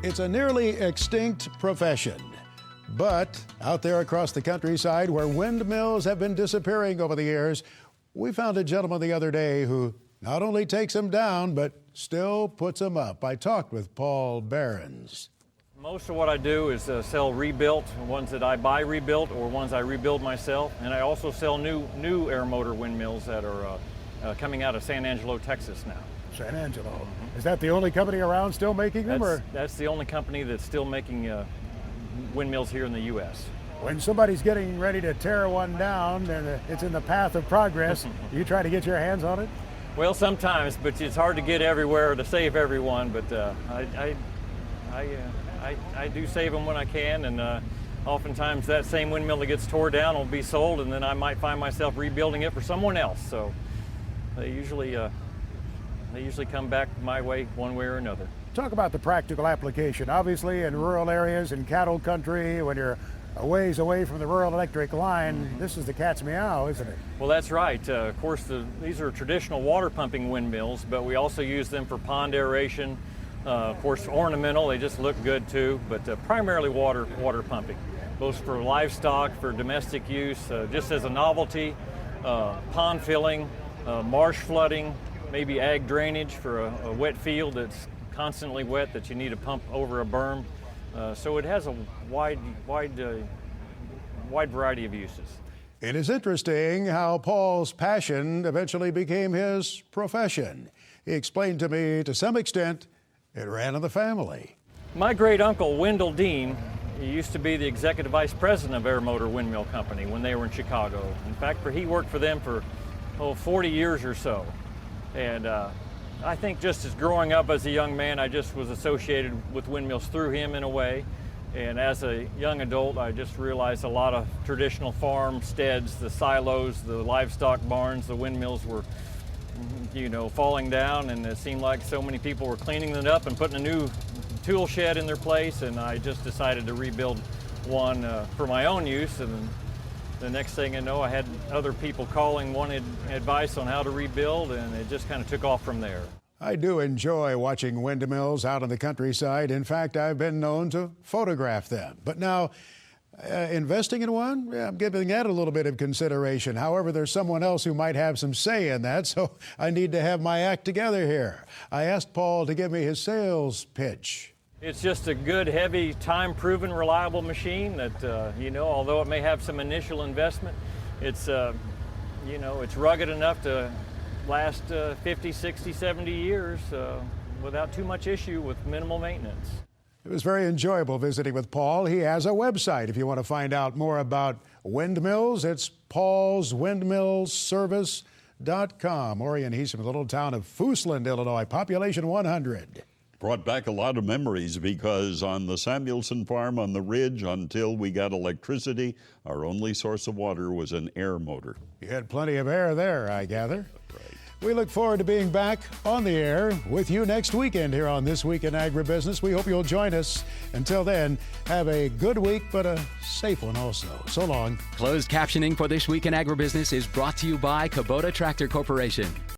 It's a nearly extinct profession. But out there across the countryside where windmills have been disappearing over the years, we found a gentleman the other day who not only takes them down, but still puts them up. I talked with Paul Behrends. Most of what I do is sell rebuilt, ones that I buy rebuilt or ones I rebuild myself. And I also sell new air motor windmills that are coming out of San Angelo, Texas now. San Angelo. Mm-hmm. Is that the only company around still making them? That's the only company that's still making windmills here in the U.S. When somebody's getting ready to tear one down and it's in the path of progress, you try to get your hands on it? Well, sometimes, but it's hard to get everywhere to save everyone. But I do save them when I can, and oftentimes that same windmill that gets tore down will be sold, and then I might find myself rebuilding it for someone else. So they usually come back my way one way or another. Talk about the practical application. Obviously, in rural areas, in cattle country, when you're a ways away from the rural electric line, this is the cat's meow, isn't it? Well, that's right. Of course, these are traditional water pumping windmills, but we also use them for pond aeration. Of course, ornamental, they just look good too, but primarily water pumping, both for livestock, for domestic use, just as a novelty, pond filling, marsh flooding, maybe ag drainage for a wet field that's constantly wet that you need to pump over a berm. So it has a wide variety of uses. It is interesting how Paul's passion eventually became his profession. He explained to me, to some extent, it ran in the family. My great uncle, Wendell Dean, he used to be the executive vice president of Air Motor Windmill Company when they were in Chicago. In fact, he worked for them for 40 years or so. And I think just as growing up as a young man, I just was associated with windmills through him in a way. And as a young adult, I just realized a lot of traditional farmsteads, the silos, the livestock barns, the windmills were, falling down, and it seemed like so many people were cleaning it up and putting a new tool shed in their place, and I just decided to rebuild one for my own use. And the next thing I know, I had other people calling, wanted advice on how to rebuild, and it just kind of took off from there. I do enjoy watching windmills out in the countryside. In fact, I've been known to photograph them. But now, investing in one, I'm giving that a little bit of consideration. However, there's someone else who might have some say in that, so I need to have my act together here. I asked Paul to give me his sales pitch. It's just a good, heavy, time-proven, reliable machine that, although it may have some initial investment, it's rugged enough to last 50, 60, 70 years without too much issue with minimal maintenance. It was very enjoyable visiting with Paul. He has a website if you want to find out more about windmills. It's paulswindmillservice.com. Orion, he's from the little town of Foosland, Illinois, population 100. Brought back a lot of memories because on the Samuelson farm on the ridge, until we got electricity, our only source of water was an air motor. You had plenty of air there, I gather. Right. We look forward to being back on the air with you next weekend here on This Week in Agribusiness. We hope you'll join us. Until then, have a good week, but a safe one also. So long. Closed captioning for This Week in Agribusiness is brought to you by Kubota Tractor Corporation.